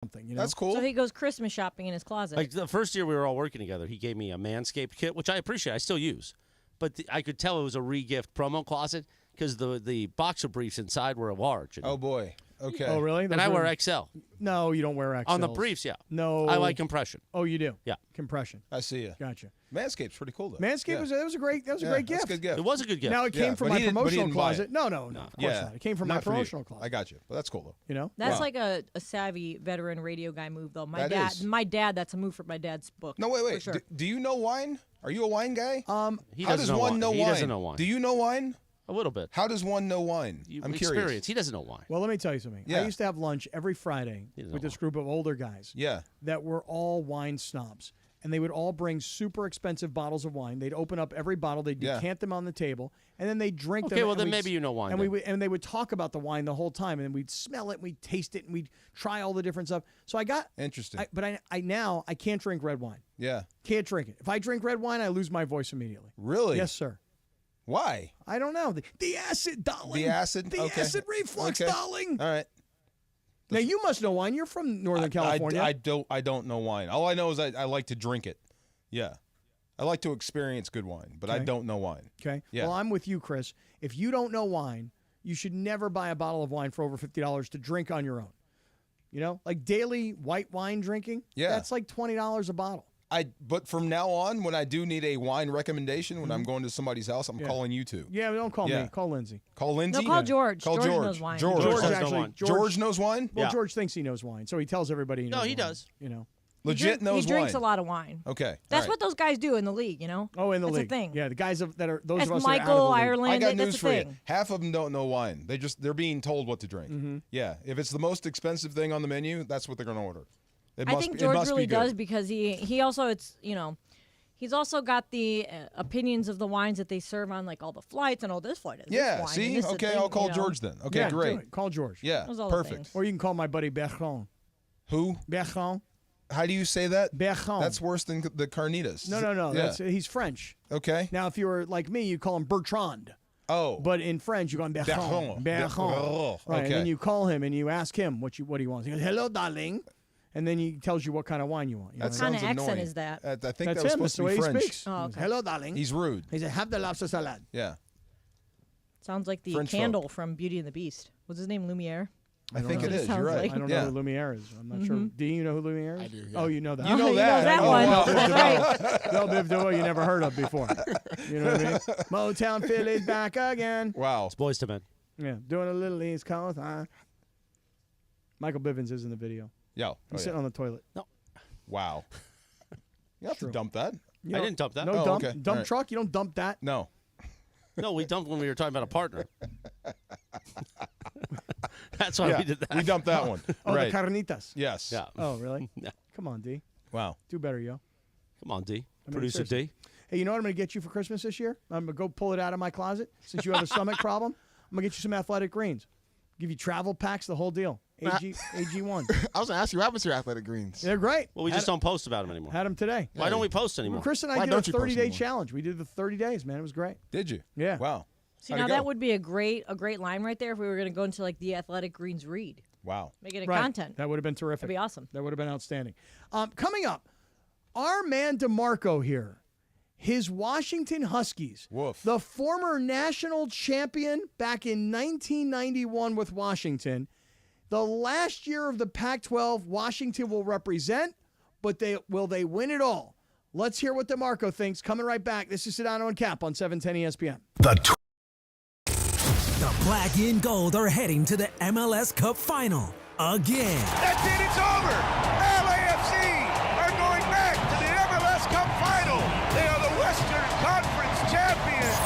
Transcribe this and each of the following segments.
something. You know? That's cool. So he goes Christmas shopping in his closet. Like the first year we were all working together, he gave me a Manscaped kit, which I appreciate. I still use. But I could tell it was a re-gift promo closet because the boxer briefs inside were large. Oh, boy. Okay. Oh, really? And I wear XL. No, you don't wear XL. On the briefs, yeah. No. I like compression. Oh, you do? Yeah. Compression. I see you. Gotcha. Manscaped's pretty cool, though. Manscaped was a great gift. That's a good gift. It was a good gift. Now it came from my promotional closet. No, of course Yeah. not. It came from my Not for you. promotional closet. I got you. But that's cool, though. You know? That's like a savvy veteran radio guy move, though. That is. My dad, that's a move for my dad's book. No, wait. For sure. Do you know wine? Are you a wine guy? He How doesn't does know one wine. know He wine? doesn't know wine. Do you know wine? A little bit. How does one know wine? I'm Experience. curious. He doesn't know wine. Well, let me tell you something. Yeah. I used to have lunch every Friday with this group of older guys Yeah. that were all wine snobs. And they would all bring super expensive bottles of wine. They'd open up every bottle. They'd decant them on the table. And then they'd drink them. Okay, well, and then we'd- maybe you know wine. And they would talk about the wine the whole time. And then we'd smell it, and we'd taste it, and we'd try all the different stuff. So I got... Interesting. But now I can't drink red wine. Yeah. Can't drink it. If I drink red wine, I lose my voice immediately. Really? Yes, sir. Why? I don't know. The acid, darling. The acid? The Okay. acid reflux, Okay. darling. All right. Now, you must know wine. You're from Northern California. I don't know wine. All I know is I like to drink it. Yeah. I like to experience good wine, but I Okay. don't know wine. Okay. Yeah. Well, I'm with you, Chris. If you don't know wine, you should never buy a bottle of wine for over $50 to drink on your own. You know, like daily white wine drinking. Yeah. That's like $20 a bottle. But from now on, when I do need a wine recommendation, when I'm going to somebody's house, I'm calling you two. Yeah, don't call Yeah. me. Call Lindsay. Call Lindsay? No, call George. Call George George. knows wine. George. George does actually- know wine. George knows wine? Well, Yeah. George thinks he knows wine, so he tells everybody he knows No, he wine, does. You know. Legit knows He drinks wine. a lot of wine. Okay. That's all right. what those guys do in the league, you know? Oh, in the That's league. a thing. Yeah, the guys that are those That's of us that are out of Michael, the league. Ireland. I got that's news a for you. thing. Half of them don't know wine. They're being told what to drink. Mm-hmm. Yeah. If it's the most expensive thing on the menu, that's what they're going to order. I think George really does because he also he's also got the opinions of the wines that they serve on like all the flights and all this flight. Yeah. See? Okay, I'll call George then. Okay, Yeah, do great. it. Call George. Yeah. Those are all the Perfect. things. Or you can call my buddy Bergeron. Who? Bergeron. How do you say that? Bergeron. That's worse than the carnitas. No. Yeah. He's French. Okay. Now, if you were like me, you call him Bertrand. Oh. But in French, you go Bergeron. Bergeron. Bergeron. Right. And Okay. then you call him and you ask him what he wants. He goes, "Hello, darling," and then he tells you what kind of wine you want. You That know? What kind of sounds accent annoying. is that? I think That's that was him. supposed That's to the way be he French. speaks. Oh, He goes, okay. "Hello, darling." He's rude. He said, "Have the lobster salad." Yeah. Sounds like the French candle from Beauty and the Beast. What's his name? Lumiere? I think know. it is. Sounds You're right. like- I don't yeah. know who Lumiere is. I'm not sure. Do you know who Lumiere is? I do, yeah. Oh, you know that. You know he that. knows that Oh, one. wow. That's right. Del Biv DeVoe you never heard of before. You know what I mean? Motown Philly's back again. Wow. It's Boys to Men. Yeah, doing a little East Coast. Michael Bivins is in the video. Yeah. He's sitting on the toilet. Wow. You have to dump that. You I don't- didn't dump that. No Oh, dump. okay. Dump All right. truck. You don't dump that. No. No, we dumped when we were talking about a partner. That's why Yeah. we did that. We dumped that one. Oh, right. the carnitas. Yes. Yeah. Oh, really? Yeah. Come on, D. Wow. Do better, yo. Come on, D. mean, Producer seriously. D. Hey, you know what I'm going to get you for Christmas this year? I'm going to go pull it out of my closet. Since you have a stomach problem, I'm going to get you some Athletic Greens. Give you travel packs, the whole deal. AG1. I was going to ask you, what happens to your Athletic Greens? They're great. Well, we just don't post about them anymore. Had them today. Why don't we post anymore? Chris and I Why did a don't you post 30-day anymore? challenge. We did the 30 days, man. It was great. Did you? Yeah. Wow. See, How'd now it go? that would be a great line right there if we were going to go into like the Athletic Greens read. Wow. Make it a Right. content. That would have been terrific. That'd be awesome. That would have been outstanding. Coming up, our man DeMarco here. His Washington Huskies, Woof. the former national champion back in 1991 with Washington. The last year of the Pac-12, Washington will represent, but will they win it all? Let's hear what DeMarco thinks. Coming right back. This is Sedano and Kap on 710 ESPN. The Black and Gold are heading to the MLS Cup Final again. That's it, it's over. LAFC are going back to the MLS Cup Final. They are the Western Conference champions.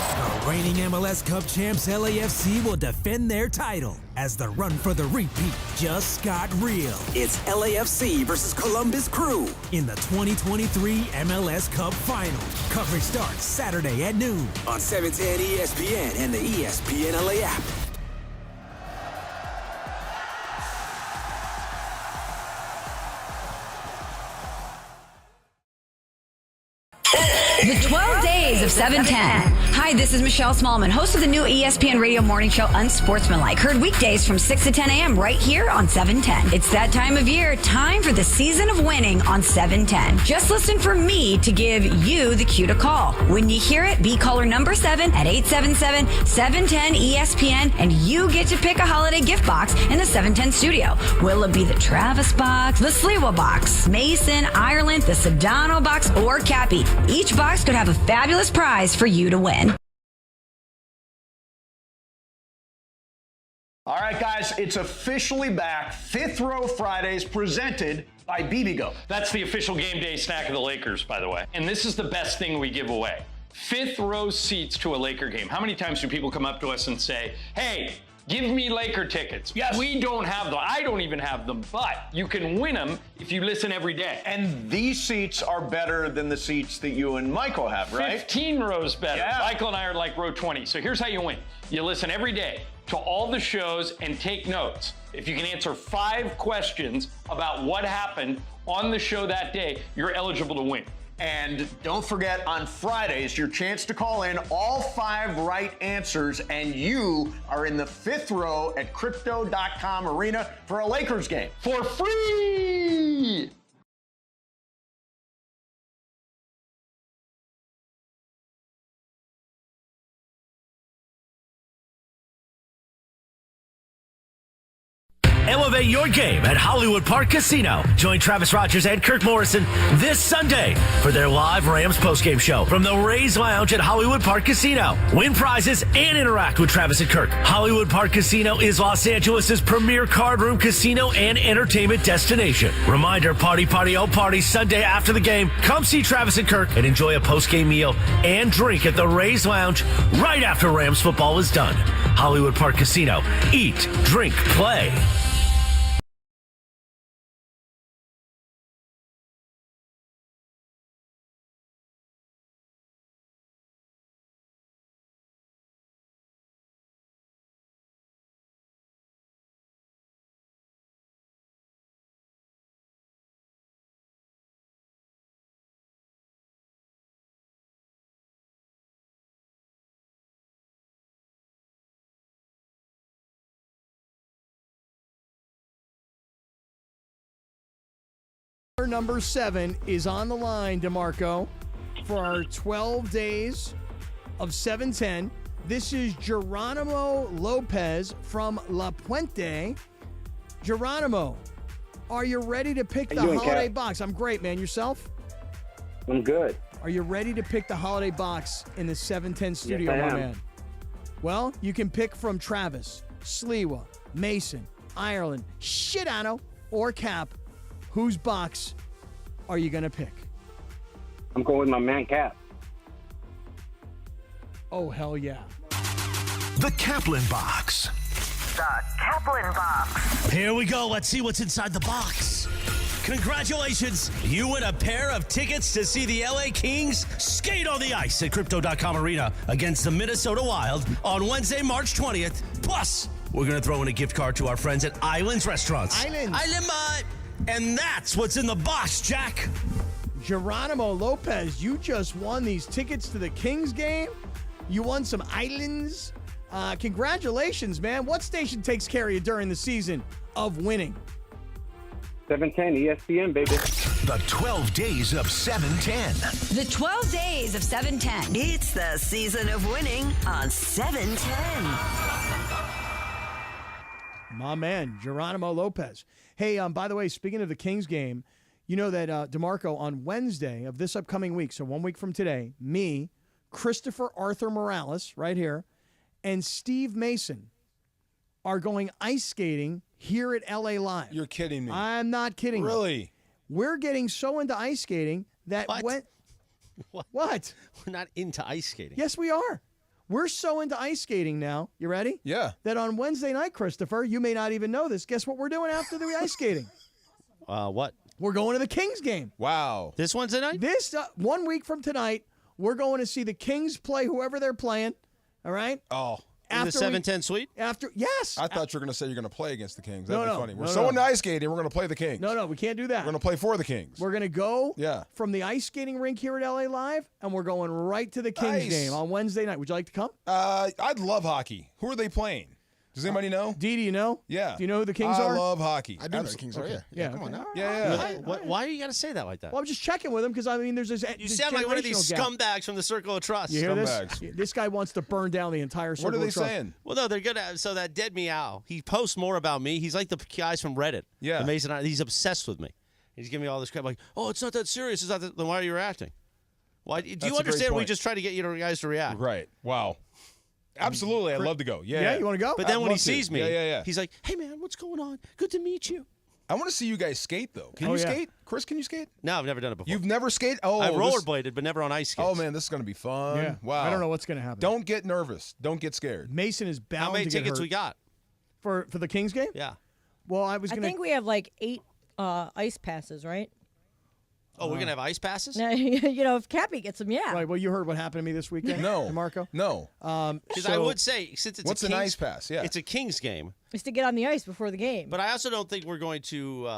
The reigning MLS Cup champs LAFC will defend their title as the run for the repeat just got real. It's LAFC versus Columbus Crew in the 2023 MLS Cup Final. Coverage starts Saturday at noon on 710 ESPN and the ESPN LA app. The 12 Days of 710. Hi, this is Michelle Smallman, host of the new ESPN radio morning show Unsportsmanlike. Heard weekdays from 6 to 10 a.m. right here on 710. It's that time of year, time for the season of winning on 710. Just listen for me to give you the cue to call. When you hear it, be caller number 7 at 877-710-ESPN, and you get to pick a holiday gift box in the 710 studio. Will it be the Travis box, the Sliwa box, Mason, Ireland, the Sedano box, or Cappy? Each box could have a fabulous prize for you to win. All right, guys, it's officially back. Fifth Row Fridays presented by BBGO. That's the official game day snack of the Lakers, by the way. And this is the best thing we give away. Fifth row seats to a Laker game. How many times do people come up to us and say, hey, give me Laker tickets? Yes. We don't have them. I don't even have them, but you can win them if you listen every day. And these seats are better than the seats that you and Michael have, right? 15 rows better. Yeah. Michael and I are like row 20. So here's how you win. You listen every day to all the shows and take notes. If you can answer 5 questions about what happened on the show that day, you're eligible to win. And don't forget, on Fridays, your chance to call in all 5 right answers, and you are in the fifth row at Crypto.com Arena for a Lakers game. For free! Elevate your game at Hollywood Park Casino. Join Travis Rogers and Kirk Morrison this Sunday for their live Rams postgame show from the Rays Lounge at Hollywood Park Casino. Win prizes and interact with Travis and Kirk. Hollywood Park Casino is Los Angeles' premier card room casino and entertainment destination. Reminder, party, oh party, Sunday after the game. Come see Travis and Kirk and enjoy a postgame meal and drink at the Rays Lounge right after Rams football is done. Hollywood Park Casino. Eat, drink, play. Number 7 is on the line, DeMarco, for our 12 days of 710. This is Geronimo Lopez from La Puente. Geronimo, are you ready to pick the holiday box? I'm great, man. Yourself? I'm good. Are you ready to pick the holiday box in the 710 studio, Yes, I my am. man? Well, you can pick from Travis, Sliwa, Mason, Ireland, Sedano, or Cap. Whose box are you going to pick? I'm going with my man Cap. Oh, hell yeah. The Kaplan Box. The Kaplan Box. Here we go. Let's see what's inside the box. Congratulations. You win a pair of tickets to see the LA Kings skate on the ice at Crypto.com Arena against the Minnesota Wild on Wednesday, March 20th. Plus, we're going to throw in a gift card to our friends at Islands Restaurants. Islands. And that's what's in the box, Jack. Geronimo Lopez, you just won these tickets to the Kings game. You won some Islands. Congratulations, man. What station takes care of you during the season of winning? 710 ESPN, baby. The 12 Days of 710. The 12 Days of 710. It's the season of winning on 710. My man, Geronimo Lopez. Hey, by the way, speaking of the Kings game, you know that DeMarco, on Wednesday of this upcoming week, so 1 week from today, me, Christopher Arthur Morales, right here, and Steve Mason are going ice skating here at LA Live. You're kidding me. I'm not kidding you. Really? We're getting so into ice skating that What? What? We're not into ice skating. Yes, we are. We're so into ice skating now. You ready? Yeah. That on Wednesday night, Christopher, you may not even know this. Guess what we're doing after the ice skating? What? We're going to the Kings game. Wow. This Wednesday night? This 1 week from tonight, we're going to see the Kings play whoever they're playing. All right? Oh. In the 7-10 suite? Yes. I thought you were going to say you're going to play against the Kings. No, That'd be no, funny. We're no, so no. into ice skating, we're going to play the Kings. No, we can't do that. We're going to play for the Kings. We're going to go Yeah. from the ice skating rink here at LA Live, and we're going right to the Kings Nice. game on Wednesday night. Would you like to come? I'd love hockey. Who are they playing? Does anybody know? D, do you know? Yeah. Do you know who the Kings I are? love hockey. I do know the Kings are, yeah. Come on now. Yeah. Why are you got to say that like that? Well, I'm just checking with him because, I mean, there's this You sound like one of these generational gap. scumbags from the Circle of Trust. You hear Scumbags. this? This guy wants to burn down the entire Circle What are they of Trust. saying? Well, no, they're gonna. So that Dead Meow, he posts more about me. He's like the guys from Reddit. Yeah. The Mason. He's obsessed with me. He's giving me all this crap like, oh, it's not that serious. It's not that. Then why are you reacting? Why do That's you a great understand? We point. just try to get you guys to react. Right. Wow. Absolutely. I'd love to go. Yeah. You want to go? But then I'd when he love to. sees me, Yeah. he's like, hey man, what's going on? Good to meet you. I want to see you guys skate, though. Can Oh, you yeah. skate? Chris, can you skate? No, I've never done it before. You've never skated? Oh, I this- rollerbladed, but never on ice skates. Oh, man, this is going to be fun. Yeah. Wow. I don't know what's going to happen. Don't get nervous. Don't get scared. Mason is bound How many to get tickets hurt. we got? For the Kings game? Yeah. Well, I I to. think we have like 8 ice passes, right? Oh, we're gonna have ice passes? If Cappy gets them, yeah. Right. Well, you heard what happened to me this weekend. No. DeMarco. No. Because I would say, since it's What's a an Kings, ice pass? Yeah. it's a Kings game. It's to get on the ice before the game. But I also don't think we're going to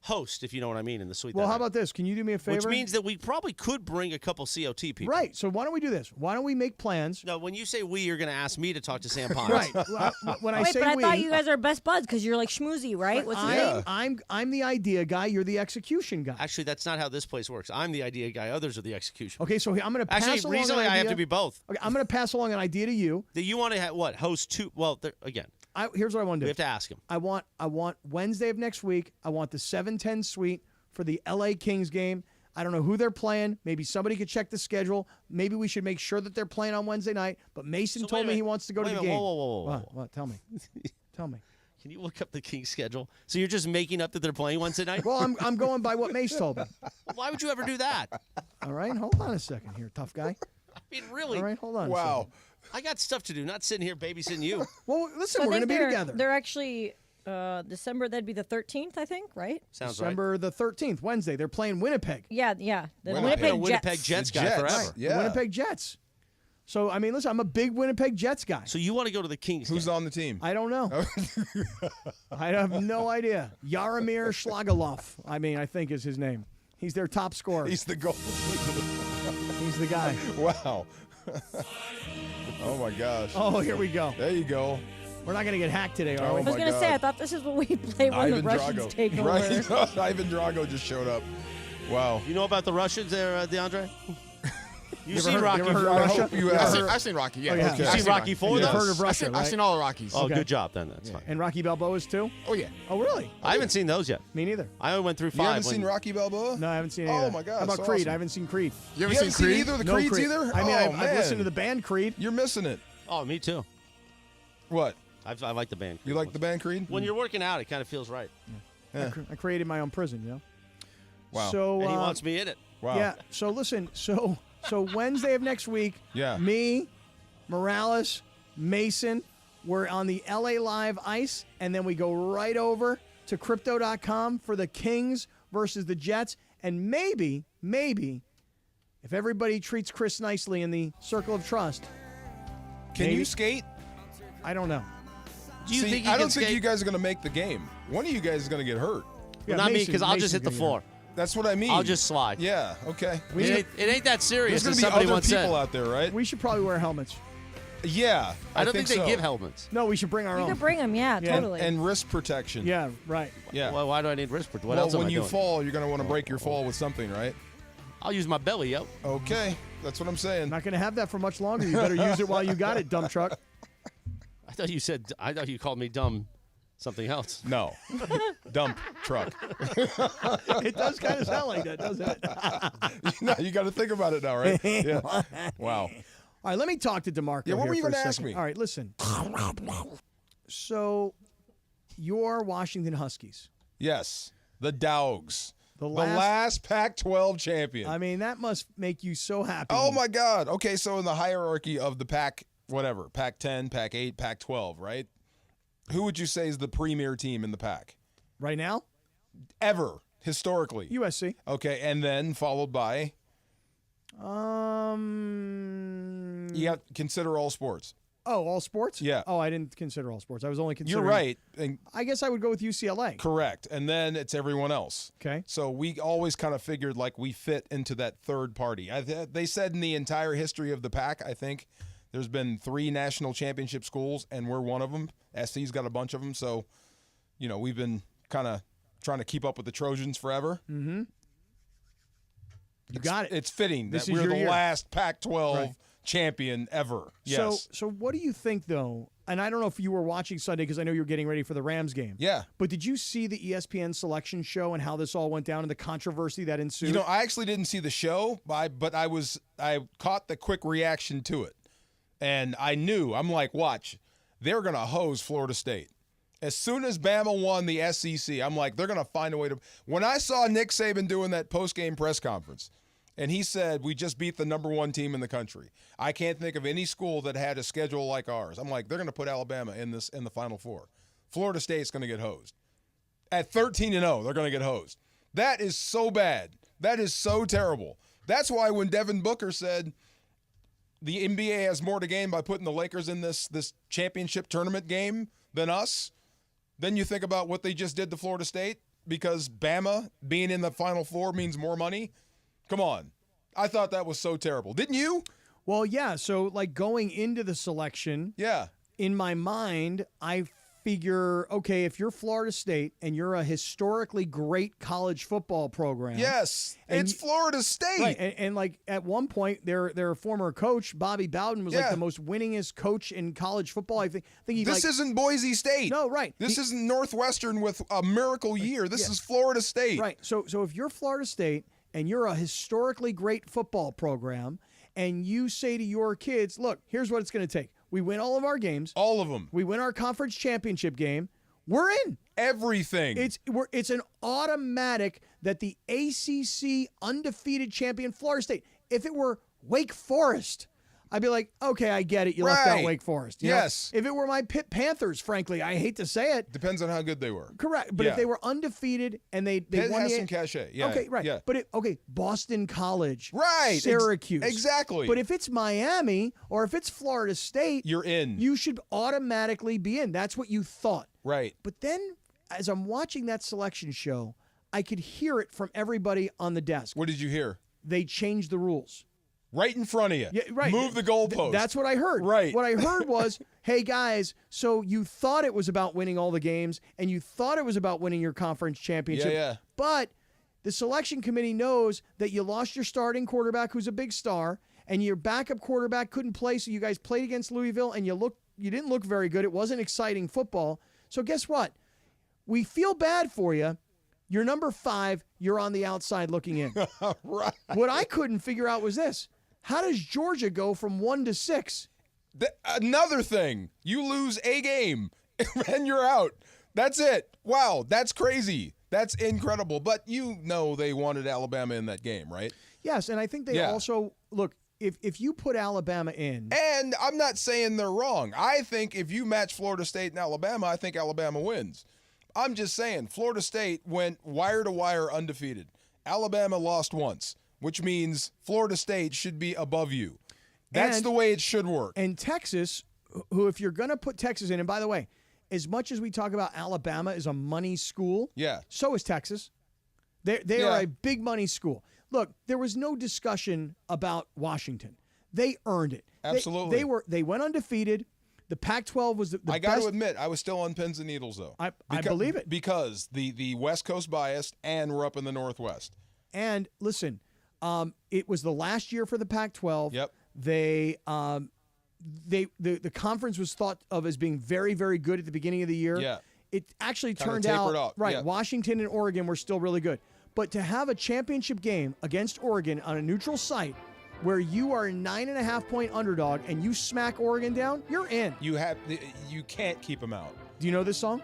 host, if you know what I mean, in the suite. Well, that how night. about this? Can you do me a favor? Which means that we probably could bring a couple COT people. Right. So why don't we do this? Why don't we make plans? No, when you say we, you're going to ask me to talk to Sam Pines. Right. When I Wait, say but I we, thought you guys are best buds because you're like schmoozy, right? What's his name? I'm the idea guy. You're the execution guy. Actually, that's not how this place works. I'm the idea guy. Others are the execution. Okay, so I'm going to pass Actually, along reasonably, an I have idea. to be both. Okay, I'm going to pass along an idea to you. That you want to host two? Well, again, Here's what I want to do. we have to ask him. I want Wednesday of next week. I want the 7:10 suite for the LA Kings game. I don't know who they're playing. Maybe somebody could check the schedule. Maybe we should make sure that they're playing on Wednesday night. But Mason told me he wants to go to the game. Whoa. What? Tell me. Tell me. Can you look up the Kings schedule? So you're just making up that they're playing Wednesday night? Well, I'm going by what Mace told me. Why would you ever do that? All right, hold on a second here, tough guy. I mean, really? All right, hold on. Wow. I got stuff to do, not sitting here babysitting you. Well, listen, So I we're going to think be they're- together. They're actually December. That'd be the 13th, I think, right? Sounds December the 13th, Wednesday. They're playing Winnipeg. Yeah. The Winnipeg Winnipeg Jets. Jets guy Jets. forever. Yeah. The Winnipeg Jets. So, I mean, listen, I'm a big Winnipeg Jets guy. So you want to go to the Kings Who's game? on the team? I don't know. I have no idea. Yaromir Schlagelov, I think is his name. He's their top scorer. He's the goal. He's the guy. Wow. Oh, my gosh. Oh, here we go. There you go. We're not going to get hacked today, are Oh, we? I was my gonna say, God. I thought this is what we play when Ivan the Russians Drago. take over. Right? Ivan Drago just showed up. Wow. You know about the Russians there, DeAndre? You've ever seen heard- Rocky. you ever heard of I Russia? hope you Yeah. have. I've seen Rocky, yeah. Oh, yeah. Okay. You've seen Rocky 4, You've though? heard of Russia, I've right? seen all the Rockies. Oh, Okay. good job, then. That's fine. And Rocky Balboa's too? Oh, yeah. Oh, really? I haven't seen those yet. Me neither. I only went through You 5. haven't seen Rocky Balboa? No, I haven't seen any Oh, of that. my God, How about so Creed? awesome. I haven't seen Creed. You haven't haven't seen seen Creed? either of the No Creeds Creed. either? I mean, Oh, I've man. listened to the band Creed. You're missing it. Oh, me too. What? I like the band. You like the band Creed? When you're working out, it kind of feels right. I created my own prison, you know? Wow. So, And he wants me in it. Wow. yeah, so listen, so Wednesday of next week, Yeah. me, Morales, Mason, we're on the LA Live ice, and then we go right over to Crypto.com for the Kings versus the Jets, and maybe, if everybody treats Chris nicely in the Circle of Trust, Can maybe- you skate? I don't know. Do you See, think I you don't can think skate? you guys are going to make the game. One of you guys is going to get hurt. Yeah, Not me, Mason- because I'll just Mason's hit the gonna get floor. hurt. That's what I mean. I'll just slide. Yeah, okay. It ain't that serious, There's as going to be somebody other once people said. out there, right? We should probably wear helmets. Yeah. I don't think they so. give helmets. No, we should bring our You own. could bring them, yeah, Yeah. totally. And wrist protection. Yeah, right. Yeah. Well, why do I need wrist protection? What Well, else am when I you doing? fall, you're going to want to break your fall with something, right? I'll use my belly, yo. Okay. That's what I'm saying. Not going to have that for much longer. You better use it while you got it, dump truck. I thought you called me dumb something else. No. Dump truck. It does kind of sound like that, doesn't it? No, you got to think about it now, right? Yeah. Wow. All right, let me talk to DeMarco. Yeah, what here were you for a gonna ask second. me? All right, listen. So, your Washington Huskies. The Dogs. The The last- last Pac-12 champion. I mean, that must make you so happy. Oh, my God. Okay, so in the hierarchy of the Pac-10, Pac-8, Pac-12, right? Who would you say is the premier team in the Pac? Right now? Ever, historically. USC. Okay, and then followed by, you have to consider all sports. Oh, all sports? Yeah. Oh, I didn't consider all sports. I was only considering. You're right. And I guess I would go with UCLA. correct. And then it's everyone else. Okay. So we always kind of figured like we fit into that third party. They said in the entire history of the Pac, I think there's been 3 national championship schools, and we're one of them. SC's got a bunch of them. So, we've been kind of trying to keep up with the Trojans forever. Mm-hmm. You got it. It's fitting This that is we're your the year. last Pac-12 Right. champion ever. Yes. So what do you think, though? And I don't know if you were watching Sunday because I know you were getting ready for the Rams game. Yeah. But did you see the ESPN selection show and how this all went down and the controversy that ensued? I actually didn't see the show, but I caught the quick reaction to it. And I knew, I'm like, watch, they're going to hose Florida State. As soon as Bama won the SEC, I'm like, they're going to find a way to. When I saw Nick Saban doing that post-game press conference, and he said, we just beat the number 1 team in the country. I can't think of any school that had a schedule like ours. I'm like, they're going to put Alabama in the Final Four. Florida State's going to get hosed. At 13-0, they're going to get hosed. That is so bad. That is so terrible. That's why when Devin Booker said the NBA has more to gain by putting the Lakers in this championship tournament game than us, then you think about what they just did to Florida State because Bama being in the Final Four means more money. Come on. I thought that was so terrible. Didn't you? Well, yeah. So, like, going into the selection, in my mind, I figure, okay, if you're Florida State and you're a historically great college football program. Yes, it's Florida State. Right, and like, at one point, their former coach, Bobby Bowden, was like the most winningest coach in college football. I think he This isn't Boise State. No, right. This isn't Northwestern with a miracle year. This is Florida State. Right. So if you're Florida State and you're a historically great football program and you say to your kids, look, here's what it's going to take. We win all of our games. All of them. We win our conference championship game. We're in. Everything. It's an automatic that the ACC undefeated champion Florida State. If it were Wake Forest, I'd be like, okay, I get it. You left out Wake Forest. You know? If it were my Pitt Panthers, frankly, I hate to say it. Depends on how good they were. Correct. But if they were undefeated and they Pitt won has the some cachet. Yeah. Okay, right. Yeah. But Boston College. Right. Syracuse. Exactly. But if it's Miami or if it's Florida State, you're in. You should automatically be in. That's what you thought. Right. But then as I'm watching that selection show, I could hear it from everybody on the desk. What did you hear? They changed the rules. Right in front of you. Yeah, right. Move the goalpost. That's what I heard. Right. What I heard was, hey, guys, so you thought it was about winning all the games and you thought it was about winning your conference championship. Yeah. But the selection committee knows that you lost your starting quarterback who's a big star and your backup quarterback couldn't play, so you guys played against Louisville and you didn't look very good. It wasn't exciting football. So guess what? We feel bad for you. You're number 5. You're on the outside looking in. Right. What I couldn't figure out was this. How does Georgia go from 1 to 6? Another thing. You lose a game and you're out. That's it. Wow, that's crazy. That's incredible. But they wanted Alabama in that game, right? Yes, and I think they also, look, if you put Alabama in. And I'm not saying they're wrong. I think if you match Florida State and Alabama, I think Alabama wins. I'm just saying, Florida State went wire to wire undefeated. Alabama lost once, which means Florida State should be above you. That's the way it should work. And Texas, who if you're going to put Texas in, and by the way, as much as we talk about Alabama as a money school, so is Texas. They are a big money school. Look, there was no discussion about Washington. They earned it. Absolutely. They went undefeated. The Pac-12 was the best. I got to admit, I was still on pins and needles, though. I believe it. Because the West Coast bias, and we're up in the Northwest. And listen, it was the last year for the Pac-12. Yep. The conference was thought of as being very, very good at the beginning of the year. Yeah. It actually Kinda turned tapered out off. right. Yeah. Washington and Oregon were still really good. But to have a championship game against Oregon on a neutral site where you are a 9.5-point underdog and you smack Oregon down, you're in. You can't keep them out. Do you know this song?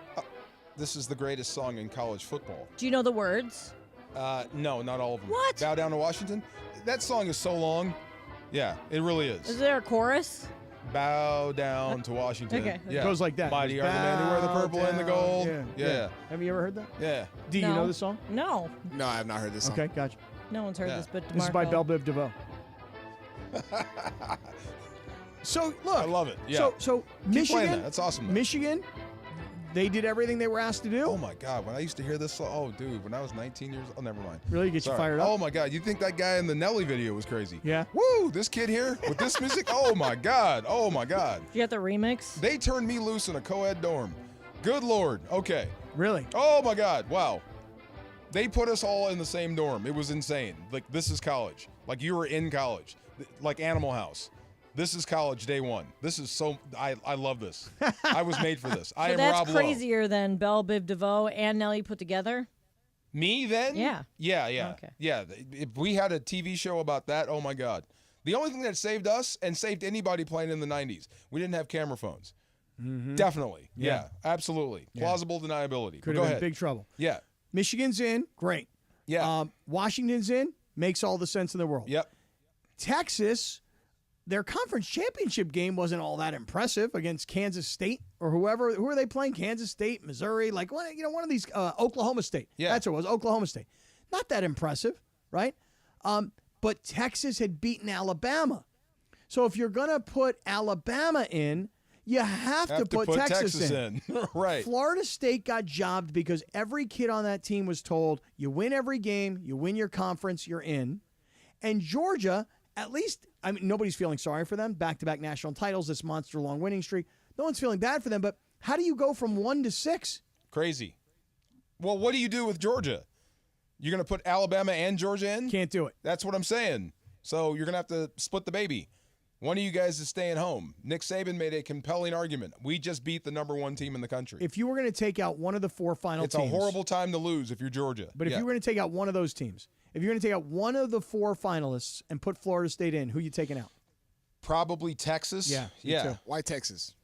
This is the greatest song in college football. Do you know the words? No, not all of them. What? Bow Down to Washington? That song is so long. Yeah, it really is. Is there a chorus? Bow down to Washington. Okay. Yeah. It goes like that. Mighty are the men who wear the purple and the gold. Yeah. Have you ever heard that? Yeah. Do you know the song? No. No, I have not heard this song. Okay, gotcha. No one's heard this but DeMarco. This is by Belle Biv DeVoe. So look, I love it. Yeah. So Keep playing Michigan, that. That's awesome. Though. Michigan, they did everything they were asked to do. Oh my God! When I used to hear this, dude, when I was 19 years old, never mind. Really get you Sorry. fired up? Oh my God! You think that guy in the Nelly video was crazy? Yeah. Woo! This kid here with this music. Oh my God! Oh my God! You got the remix? They turned me loose in a co-ed dorm. Good Lord. Okay. Really? Oh my God! Wow. They put us all in the same dorm. It was insane. Like, this is college. Like, you were in college. Like Animal House. This is college day one. This is so. I love this. I was made for this. I am that's Rob Lowe. crazier than Belle Biv DeVoe and Nelly put together. Me then? Yeah. Yeah. Okay. Yeah. If we had a TV show about that, oh my God. The only thing that saved us and saved anybody playing in the 90s, we didn't have camera phones. Mm-hmm. Definitely. Yeah. Yeah. Absolutely. Yeah. Plausible deniability. Could Go have been ahead. big trouble. Yeah. Michigan's in, great. Yeah. Washington's in, makes all the sense in the world. Yep. Texas, their conference championship game wasn't all that impressive against Kansas State or whoever. Who are they playing? Kansas State, Missouri, like one of these. Oklahoma State. Yeah. That's what it was. Oklahoma State. Not that impressive, right? But Texas had beaten Alabama. So if you're going to put Alabama in, you have to put Texas in. Right. Florida State got jobbed because every kid on that team was told, you win every game, you win your conference, you're in. And Georgia, at least, I mean, nobody's feeling sorry for them. Back-to-back national titles, this monster-long winning streak. No one's feeling bad for them, but how do you go from 1 to 6? Crazy. Well, what do you do with Georgia? You're going to put Alabama and Georgia in? Can't do it. That's what I'm saying. So you're going to have to split the baby. One of you guys is staying home. Nick Saban made a compelling argument. We just beat the number 1 team in the country. If you were going to take out one of the 4 final it's teams. a horrible time to lose if you're Georgia. But if you were going to take out one of those teams, if you're going to take out one of the 4 finalists and put Florida State in, who are you taking out? Probably Texas. Yeah. Yeah. Why Texas?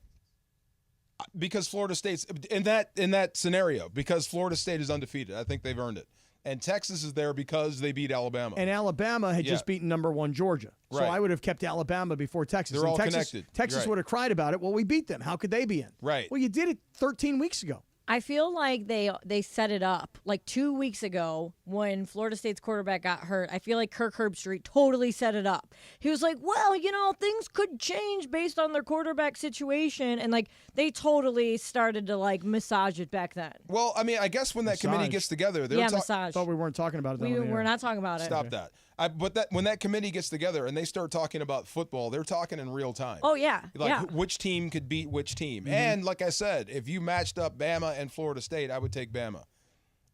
Because Florida State's in that scenario, because Florida State is undefeated. I think they've earned it. And Texas is there because they beat Alabama. And Alabama had just beaten number 1 Georgia. So Right. I would have kept Alabama before Texas. They're And all Texas, connected. Texas Right. would have cried about it. Well, we beat them. How could they be in? Right. Well, you did it 13 weeks ago. I feel like they set it up. Like 2 weeks ago when Florida State's quarterback got hurt, I feel like Kirk Herbstreit totally set it up. He was like, well, things could change based on their quarterback situation. And, they totally started to, massage it back then. Well, I mean, I guess when that committee gets together, they're massage. I thought we weren't talking about it. We're not talking about it. Stop that. But when that committee gets together and they start talking about football, they're talking in real time. Oh, yeah. Which team could beat which team. Mm-hmm. And like I said, if you matched up Bama and Florida State, I would take Bama.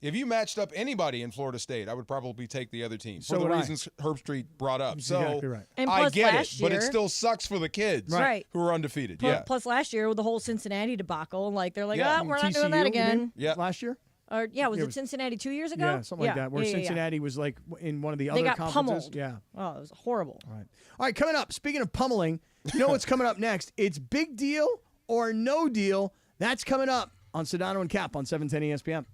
If you matched up anybody in Florida State, I would probably take the other team for the reasons Herbstreit brought up. Exactly So right. And I plus get last it, but it year- still sucks for the kids Right. who are undefeated. Plus last year with the whole Cincinnati debacle, they're like, Yeah. we're not TCU, doing that you again. mean? Yeah. Last year? Or was Yeah, it Cincinnati 2 years ago? Yeah, something like that. Where Yeah. Cincinnati was in one of the They other got conferences. pummeled. Yeah. Oh, it was horrible. All right, coming up, speaking of pummeling, you know what's coming up next? It's big deal or no deal. That's coming up on Sedano and Kap on 710 ESPN.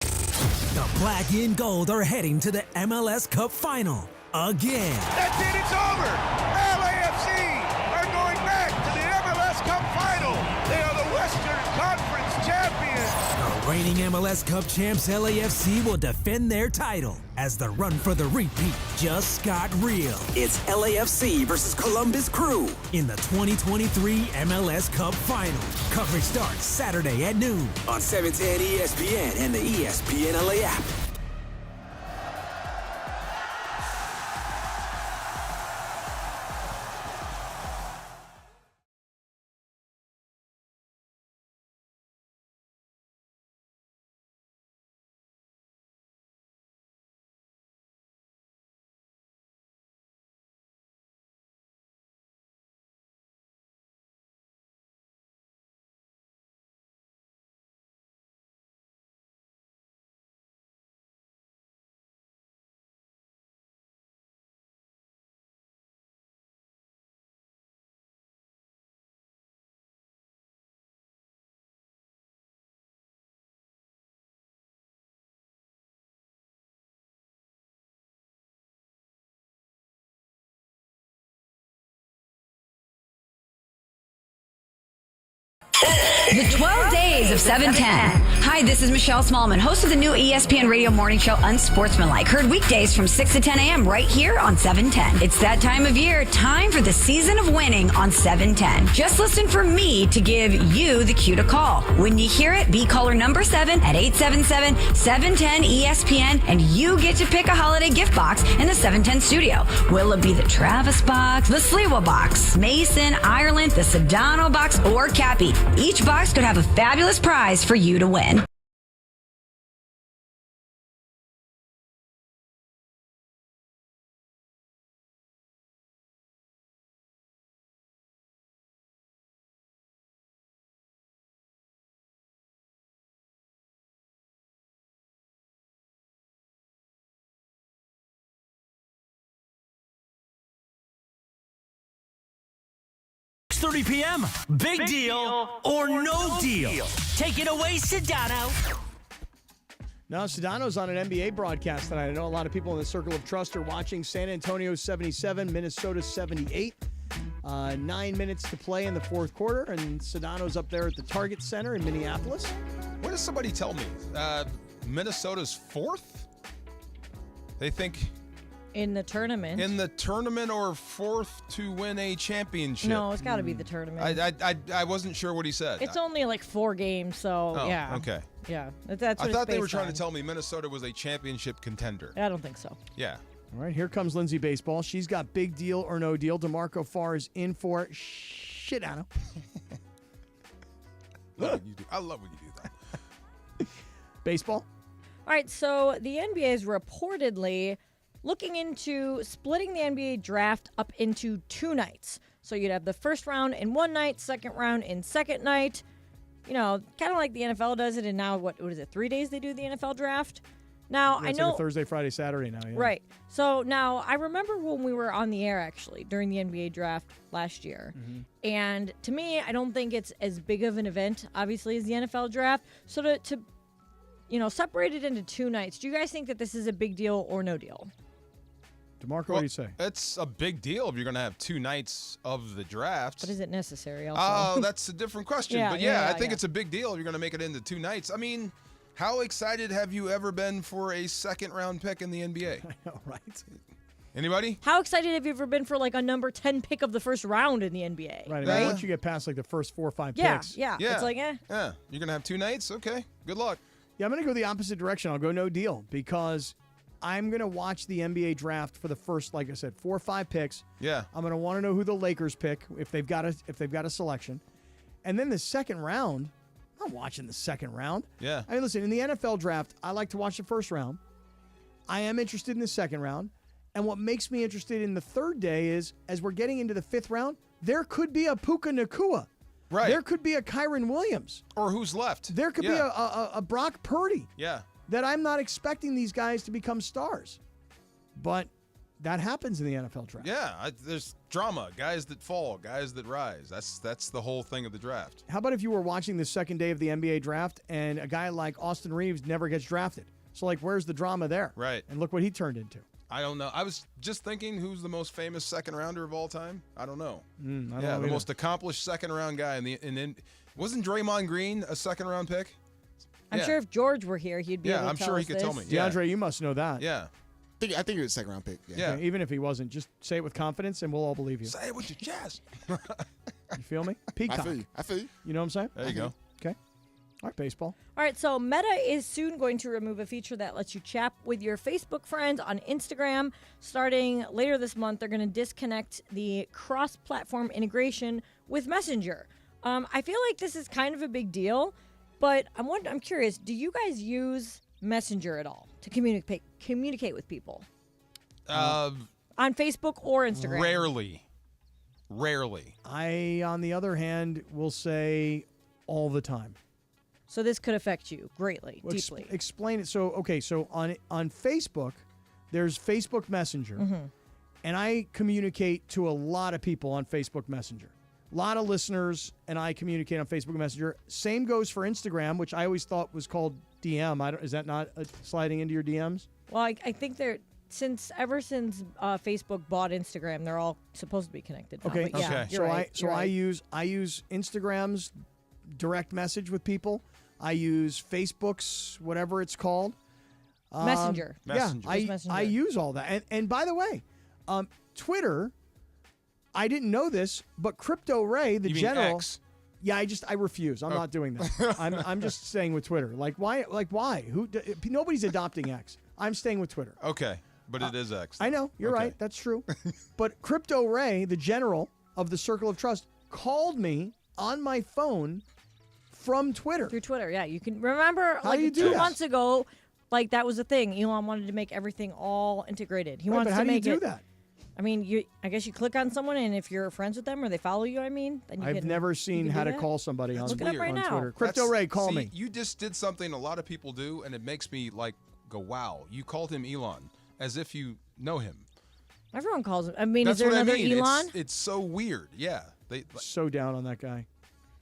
The black and gold are heading to the MLS Cup Final again. That's it, it's over. LAFC are going back to the MLS Cup Final. They are the Western Conference champions. The reigning MLS Cup champs LAFC will defend their title as the run for the repeat just got real. It's LAFC versus Columbus Crew in the 2023 MLS Cup Final. Coverage starts Saturday at noon on 710 ESPN and the ESPN LA app. The 12 Days of 710. Hi, this is Michelle Smallman, host of the new ESPN radio morning show Unsportsmanlike. Heard weekdays from 6 to 10 a.m. right here on 710. It's that time of year, time for the season of winning on 710. Just listen for me to give you the cue to call. When you hear it, be caller number 7 at 877-710-ESPN, and you get to pick a holiday gift box in the 710 studio. Will it be the Travis box, the Sliwa box, Mason, Ireland, the Sedano box, or Cappy? Each box could have a fabulous prize for you to win. .30 p.m. Big deal or no deal. Take it away, Sedano. Now, Sedano's on an NBA broadcast tonight. I know a lot of people in the Circle of Trust are watching. San Antonio 77, Minnesota 78. 9 minutes to play in the fourth quarter, and Sedano's up there at the Target Center in Minneapolis. What does somebody tell me? Minnesota's fourth? They think... In the tournament. In the tournament, or fourth to win a championship? No, it's got to be the tournament. I wasn't sure what he said. It's only like 4 games, so yeah. Okay. Yeah, that's what I thought it's they were based trying on. to tell me Minnesota was a championship contender. I don't think so. Yeah. All right, here comes Lindsay Baseball. She's got big deal or no deal. DeMarco Farr is in for Sedano. I love when you do that. Baseball? All right, so the NBA is reportedly looking into splitting the NBA draft up into 2 nights. So you'd have the first round in one night, second round in second night. You know, kind of like the NFL does it. And now, what is it, 3 days they do the NFL draft? Now, Yeah, I it's know. like a Thursday, Friday, Saturday now. Yeah. Right. So now, I remember when we were on the air, actually, during the NBA draft last year. Mm-hmm. And to me, I don't think it's as big of an event, obviously, as the NFL draft. So to separate it into 2 nights, do you guys think that this is a big deal or no deal? DeMarco, what do you say? It's a big deal if you're going to have 2 nights of the draft. But is it necessary also? Oh, that's a different question. Yeah, but yeah, I think it's a big deal if you're going to make it into 2 nights. I mean, how excited have you ever been for a second-round pick in the NBA? I know, right? Anybody? How excited have you ever been for like a number 10 pick of the first round in the NBA? Right. I mean, once you get past like the first 4 or 5 picks. Yeah. It's like, Yeah. You're going to have 2 nights? Okay. Good luck. Yeah, I'm going to go the opposite direction. I'll go no deal because I'm going to watch the NBA draft for the first, like I said, 4 or 5 picks. Yeah. I'm going to want to know who the Lakers pick if they've got a selection. And then the second round, I'm not watching the second round. Yeah. I mean, listen, in the NFL draft, I like to watch the first round. I am interested in the second round. And what makes me interested in the third day is, as we're getting into the 5th round, there could be a Puka Nacua. Right. There could be a Kyron Williams. Or who's left. There could be a Brock Purdy. Yeah. That I'm not expecting these guys to become stars. But that happens in the NFL draft. Yeah, there's drama, guys that fall, guys that rise. That's the whole thing of the draft. How about if you were watching the second day of the NBA draft and a guy like Austin Reeves never gets drafted? So, like, where's the drama there? Right. And look what he turned into. I don't know. I was just thinking, who's the most famous second rounder of all time? I don't know. I don't know the either. most accomplished second round guy wasn't Draymond Green a second round pick? I'm sure if George were here, he'd be able to I'm tell sure he us could this. tell me. Yeah. DeAndre, you must know that. Yeah. I think it was a second round pick. Yeah. Okay, even if he wasn't, just say it with confidence and we'll all believe you. Say it with your chest. You feel me? Peacock. I feel you. You know what I'm saying? There you go. Okay. All right, baseball. All right, so Meta is soon going to remove a feature that lets you chat with your Facebook friends on Instagram. Starting later this month, they're going to disconnect the cross-platform integration with Messenger. I feel like this is kind of a big deal, but I'm curious, do you guys use Messenger at all to communicate with people? On Facebook or Instagram? Rarely. I, on the other hand, will say all the time. So this could affect you greatly, deeply. Explain it. So on Facebook, there's Facebook Messenger, and I communicate to a lot of people on Facebook Messenger. A lot of listeners and I communicate on Facebook Messenger. Same goes for Instagram, which I always thought was called DM. Is that not sliding into your DMs? Well, I think they're ever since Facebook bought Instagram, they're all supposed to be connected now. Okay. But yeah, so I use Instagram's direct message with people. I use Facebook's whatever it's called. Messenger. Messenger. Yeah, Messenger. I use all that. And by the way, Twitter, I didn't know this, but Crypto Ray, the You mean general. X? Yeah, I refuse. I'm not doing that. I'm just staying with Twitter. Like why? Nobody's adopting X. I'm staying with Twitter. Okay, but it is X. I know. You're Okay. right. That's true. But Crypto Ray, the general of the Circle of Trust, called me on my phone from Twitter. Through Twitter, yeah. You can remember How like do you do 2 that? months ago, like that was the thing. Elon wanted to make everything all integrated. He Right, wants but to how do you make do it. that? I mean, I guess you click on someone, and if you're friends with them or they follow you, then you I've can. never you seen can how do to that. call somebody on, Look it up right on now. Twitter. Crypto Ray, call See, me. You just did something a lot of people do, and it makes me like go, wow. You called him Elon as if you know him. Everyone calls him. I mean, That's is there what another I mean. Elon? It's so weird. Yeah. So down on that guy.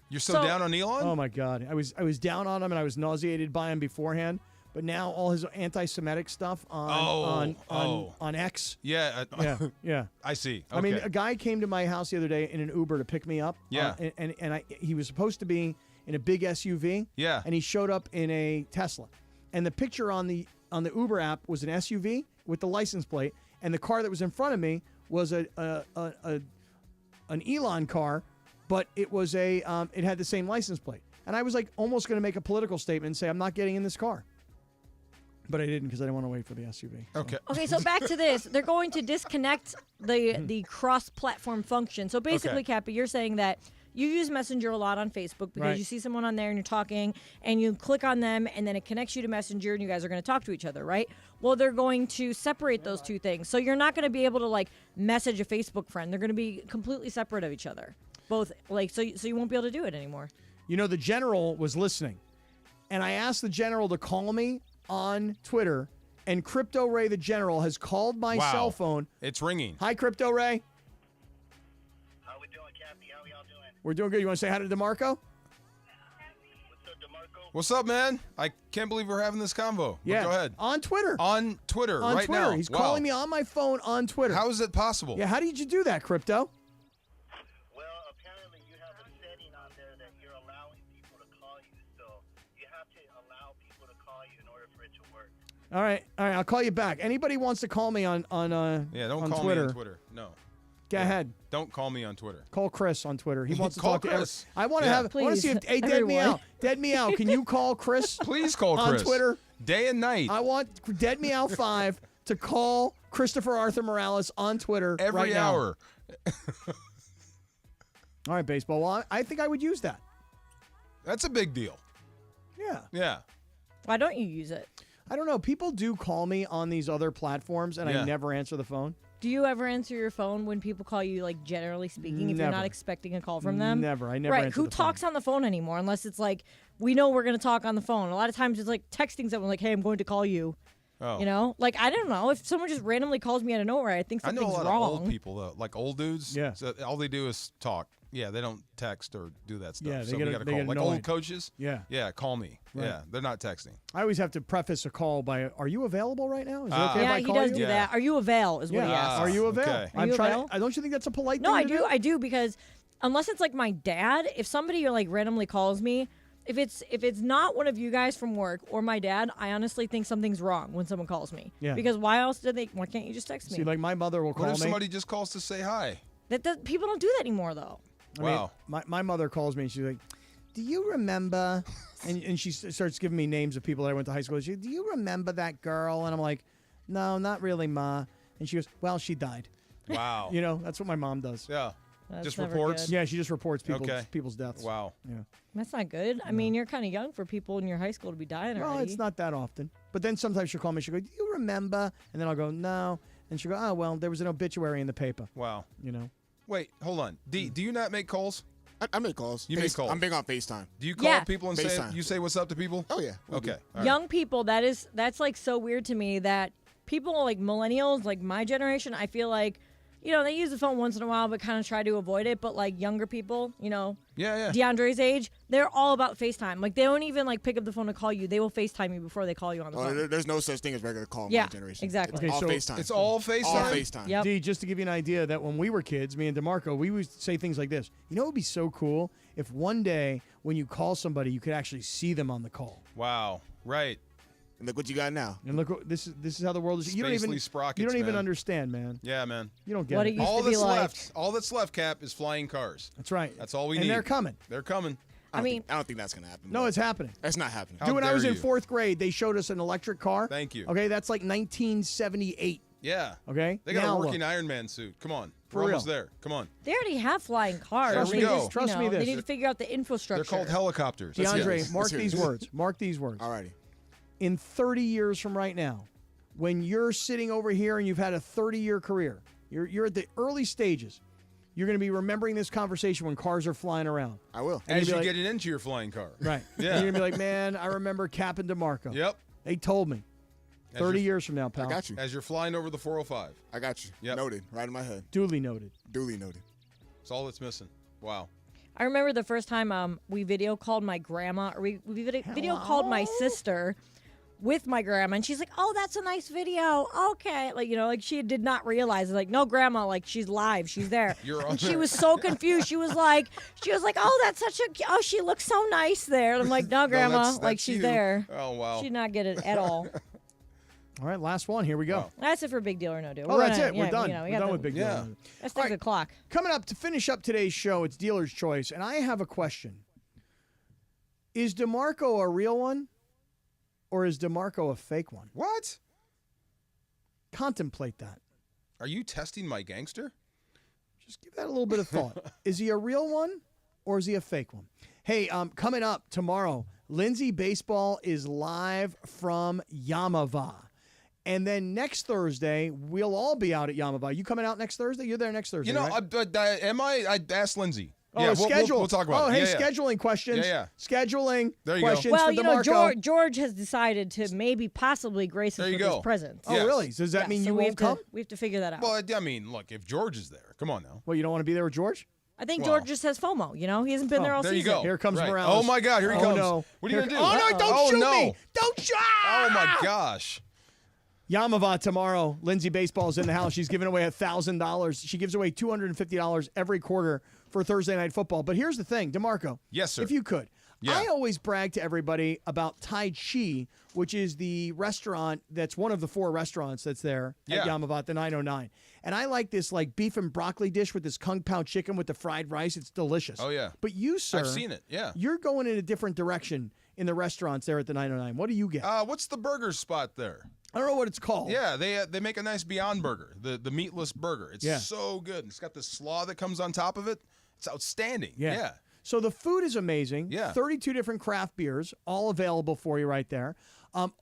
You're so down on Elon? Oh my God, I was down on him and I was nauseated by him beforehand. But now all his anti-Semitic stuff on X. Yeah. Yeah. I see. I mean, Okay. a guy came to my house the other day in an Uber to pick me up. Yeah. He was supposed to be in a big SUV. Yeah. And he showed up in a Tesla. And the picture on the Uber app was an SUV with the license plate, and the car that was in front of me was an Elon car, but it was it had the same license plate. And I was like almost going to make a political statement and say I'm not getting in this car. But I didn't because I didn't want to wait for the SUV. So. Okay, so back to this. They're going to disconnect the cross-platform function. So basically, Okay. Cappy, you're saying that you use Messenger a lot on Facebook because Right. you see someone on there and you're talking and you click on them and then it connects you to Messenger and you guys are going to talk to each other, right? Well, they're going to separate those two things. So you're not going to be able to like message a Facebook friend. They're going to be completely separate of each other. Both like so you won't be able to do it anymore. You know, the general was listening, and I asked the general to call me on Twitter, and Crypto Ray, the general, has called my Wow. cell phone. It's ringing. Hi, Crypto Ray. How we doing, Cappy? How y'all doing? We're doing good. You want to say hi to DeMarco? What's up, DeMarco? What's up, man? I can't believe we're having this convo. But Yeah. go ahead. On Twitter. On Twitter On right Twitter. now. He's Wow. calling me on my phone on Twitter. How is it possible? Yeah, how did you do that, Crypto? Well, apparently you have a setting on there that you're allowing people to call you, so you have to allow people to call you in order for it to work. All right. I'll call you back. Anybody wants to call me on Yeah, don't on call Twitter, me on Twitter. No. Go ahead. Don't call me on Twitter. Call Chris on Twitter. He wants to Call talk to Chris. I want to Yeah. have. I want to see if. Hey, dead me Everyone. out. Dead me out. Can you call Chris? Please call on Chris. Twitter. Day and night. I want Dead Me Out 5 to call Christopher Arthur Morales on Twitter Every right now. hour. All right, baseball. Well, I think I would use that. That's a big deal. Yeah. Yeah. Why don't you use it? I don't know. People do call me on these other platforms, and Yeah. I never answer the phone. Do you ever answer your phone when people call you, like, generally speaking, if you're Never. not expecting a call from them? Never. I never Right. answer Who the phone. talks on the phone anymore unless it's like, we know we're going to talk on the phone. A lot of times it's like texting someone, like, hey, I'm going to call you. Oh. You know? Like, I don't know. If someone just randomly calls me out of nowhere, I think I know something's a lot wrong. of old people though, like old dudes. Yeah. So all they do is talk. Yeah, they don't text or do that stuff. Yeah, they so get we a- got to they call. get Like annoyed. old coaches. Yeah. Yeah, call me. Right. Yeah, they're not texting. I always have to preface a call by, "Are you available right now? Is it okay if Yeah, I he call does you?" do that. Are you avail is what he Yeah. asks. Are you avail? Okay. Are you avail? Don't you think that's a polite No, thing I to do. I do because unless it's like my dad, if somebody like randomly calls me, if it's not one of you guys from work or my dad, I honestly think something's wrong when someone calls me. Yeah. Because why can't you just text me? See, like my mother will call What if me. somebody just calls to say hi? People don't do that anymore though. I mean, Wow. my mother calls me and she's like, "Do you remember?" and she starts giving me names of people that I went to high school with. She, "Do you remember that girl?" And I'm like, "No, not really, Ma." And she goes, "Well, she died." Wow. You know, that's what my mom does. Yeah. That's Just never reports. good. Yeah, she just reports Okay. people's deaths. Wow. Yeah. That's not good. I mean, you're kind of young for people in your high school to be dying Well, already. it's not that often. But then sometimes she'll call me. She'll go, "Do you remember?" And then I'll go, "No." And she'll go, "Oh, well, there was an obituary in the paper." Wow. You know. Wait, hold on. D, do you not make calls? I make calls. You make calls. I'm big on FaceTime. Do you call Yeah. people and FaceTime. you say what's up to people? Oh yeah. we Okay. do. all right. Young people, that's like so weird to me that people like millennials, like my generation, I feel like they use the phone once in a while, but kind of try to avoid it. But like younger people, Yeah. DeAndre's age, they're all about FaceTime. Like they don't even like pick up the phone to call you. They will FaceTime you before they call you on the phone. There's no such thing as regular call in Yeah, my generation. exactly. It's all Okay, FaceTime. It's all FaceTime? All FaceTime. Yep. D, just to give you an idea that when we were kids, me and DeMarco, we would say things like this. You know what would be so cool? If one day when you call somebody, you could actually see them on the call. Wow. Right. And look what you got now. And look, this is how the world is. You don't even sprockets, even man. understand, man. Yeah, man. You don't get What it. it used All to be that's like. left. All that's left, Cap, is flying cars. That's right. That's all we need. And they're coming. They're coming. I don't think that's gonna happen. No, it's happening. That's not happening. How Dude, when I dare was in you. 4th grade, they showed us an electric car. Thank you. Okay, that's like 1978. Yeah. Okay? They got Now a look. working Iron Man suit. Come on. For We're real. almost there. Come on. They already have flying cars. Trust They me. just, Trust me They this. need to figure out the infrastructure. They're called helicopters. DeAndre, mark Let's hear these this. words. Mark these words. Alrighty. In 30 years from right now, when you're sitting over here and you've had a 30-year career, you're at the early stages, you're going to be remembering this conversation when cars are flying around. I will. And As you'll you're be like- getting into your flying car. Right. Yeah. And you're going to be like, man, I remember Kap and D'Marco. Yep. They told me. As 30 you're- years from now, pal. I got you. As you're flying over the 405. I got you. Yep. Noted. Right in my head. Duly noted. Duly noted. It's all that's missing. Wow. I remember the first time we video called my grandma, or we video called my sister with my grandma, and she's like, "Oh, that's a nice video." Okay, like she did not realize, like, no, grandma, like she's live, she's there. You're on and she there. was so confused. She was like, "Oh, that's such a, oh, she looks so nice there." And I'm like, "No, grandma, that's like she's you. there." Oh, wow. She did not get it at all. All right, last one. Here we go. Wow. That's it for Big Deal or No Deal. Oh, that's gonna- it. We're yeah, done. we We're got done the- with Big Yeah. Deal. Let's All take right. the clock. Coming up to finish up today's show, it's Dealer's Choice, and I have a question. Is DeMarco a real one, or is DeMarco a fake one? What? Contemplate that. Are you testing my gangster? Just give that a little bit of thought. Is he a real one, or is he a fake one? Hey, coming up tomorrow, Lindsay Baseball is live from Yamava. And then next Thursday, we'll all be out at Yamava. You coming out next Thursday? You're there next Thursday, right? Am I? I asked Lindsay. Oh, yeah, schedule. We'll talk about it. Hey, Yeah, yeah. scheduling questions. Yeah. Scheduling There you go. questions Well, for DeMarco. George has decided to maybe possibly grace us There you with his go. presence. Oh, Yes. really? So does that mean so you we won't have come? we have to figure that out. Well, I mean, look, if George is there, come on now. Well, you don't want to be there with George? I think Well- George just has FOMO. He hasn't been there all There you season. go. Here comes Right. Morales. Oh my God, here he Oh, comes. no. What are you Here- gonna do? Oh, no, don't shoot no. me. Don't shoot. Oh my gosh. Yamava tomorrow. Lindsay Baseball's in the house. She's giving away $1,000. She gives away $250 every quarter for Thursday Night Football. But here's the thing, DeMarco. Yes, sir. If you could. Yeah. I always brag to everybody about Tai Chi, which is the restaurant that's one of the 4 restaurants that's there at Yeah. Yamava at the 909. And I like this like beef and broccoli dish with this Kung Pao chicken with the fried rice. It's delicious. Oh, yeah. But you, sir. I've seen it, yeah. You're going in a different direction in the restaurants there at the 909. What do you get? What's the burger spot there? I don't know what it's called. Yeah, they make a nice Beyond Burger, the meatless burger. It's Yeah. so good. It's got the slaw that comes on top of it. It's outstanding. Yeah. So the food is amazing. Yeah. 32 different craft beers, all available for you right there.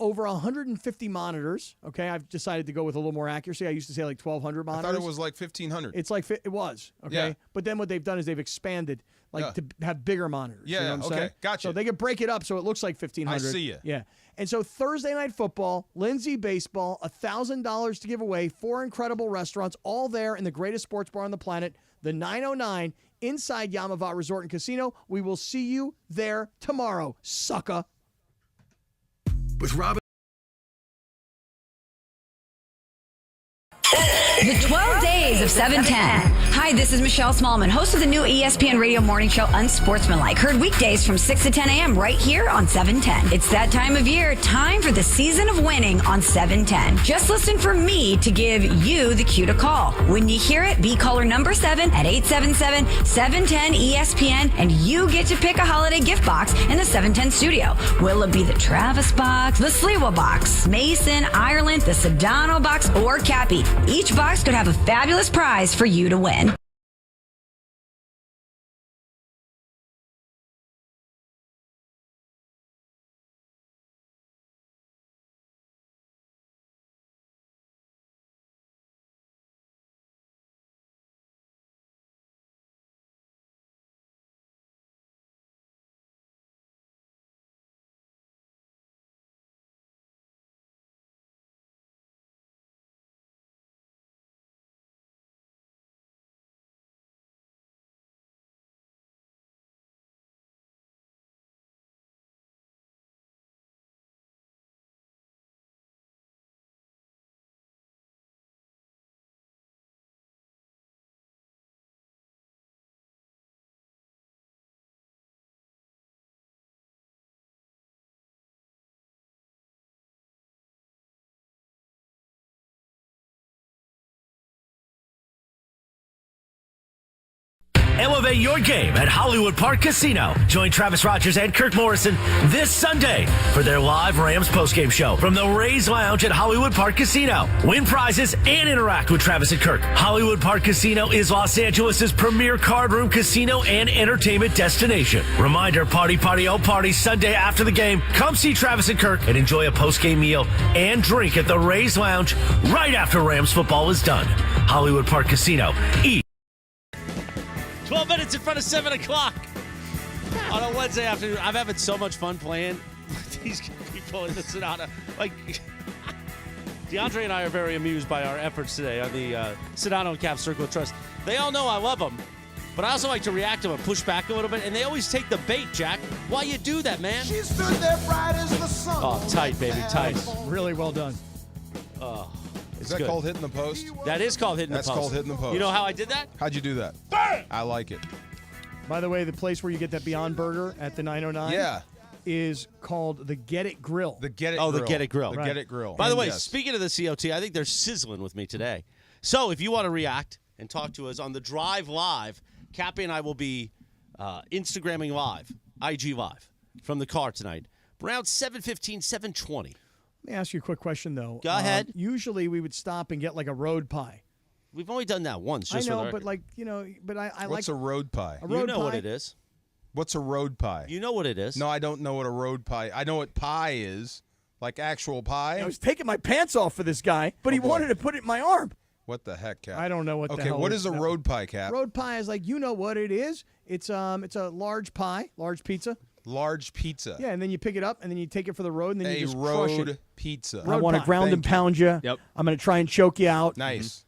Over 150 monitors. Okay, I've decided to go with a little more accuracy. I used to say like 1,200 I monitors. thought it was like 1,500. It's like it was. Okay, Yeah. but then what they've done is they've expanded to have bigger monitors. Yeah, you know what I'm okay, saying? gotcha. So they can break it up so it looks like 1,500. I see ya. Yeah. And so Thursday Night Football, Lindsay Baseball, $1,000 to give away, 4 incredible restaurants, all there in the greatest sports bar on the planet, the 909 inside Yamava Resort and Casino. We will see you there tomorrow, sucker. With Robin. The 12 Days of 710. Hi, this is Michelle Smallman, host of the new ESPN radio morning show Unsportsmanlike. Heard weekdays from 6 to 10 a.m. right here on 710. It's that time of year, time for the season of winning on 710. Just listen for me to give you the cue to call. When you hear it, be caller number 7 at 877-710-ESPN, and you get to pick a holiday gift box in the 710 studio. Will it be the Travis box, the Sliwa box, Mason, Ireland, the Sedano box, or Cappy? Each box could have a fabulous prize for you to win. Elevate your game at Hollywood Park Casino. Join Travis Rogers and Kirk Morrison this Sunday for their live Rams postgame show from the Rays Lounge at Hollywood Park Casino. Win prizes and interact with Travis and Kirk. Hollywood Park Casino is Los Angeles' premier card room casino and entertainment destination. Reminder, party, oh party, Sunday after the game. Come see Travis and Kirk and enjoy a postgame meal and drink at the Rays Lounge right after Rams football is done. Hollywood Park Casino. 12 minutes in front of 7 o'clock on a Wednesday afternoon. I'm having so much fun playing with these people in the Sedano. Like, DeAndre and I are very amused by our efforts today on the Sedano and Kap Circle of Trust. They all know I love them, but I also like to react to them and push back a little bit, and they always take the bait, Jack. Why you do that, man? She stood there bright as the sun. Oh, tight, baby, tight. Really well done. Oh, Is that called hitting the post? That is called hitting the That's post. called hitting the post. You know how I did that? How'd you do that? I like it. By the way, the place where you get that Beyond Burger at the 909 is called the Get It Grill. The Get It Oh, Grill. the Get It Grill. The Get It Grill. By the way, Yes. speaking of the COT, I think they're sizzling with me today. So if you want to react and talk to us on the Drive Live, Cappy and I will be Instagramming live, IG live, from the car tonight, around 7:15, 7:20. Let me ask you a quick question, though. Go ahead. Usually we would stop and get like a road pie. We've only done that once. I Just for know, the but record. like, you know, but I like What's a road pie? a road you know pie. what it is. What's a road pie? You know what it is. No, I don't know what a road pie. I know what pie is, like actual pie. I was taking my pants off for this guy, but he boy. wanted to put it in my arm. What the heck, Cap? I don't know what the Okay, hell what is is a that. road pie, Cap? Road pie is like, you know what it is. It's a large pie, large pizza. Large pizza. Yeah, and then you pick it up and then you take it for the road and then you A just crush road it. pizza. I want to ground and pound you. Yep. I'm going to try and choke you out. Nice.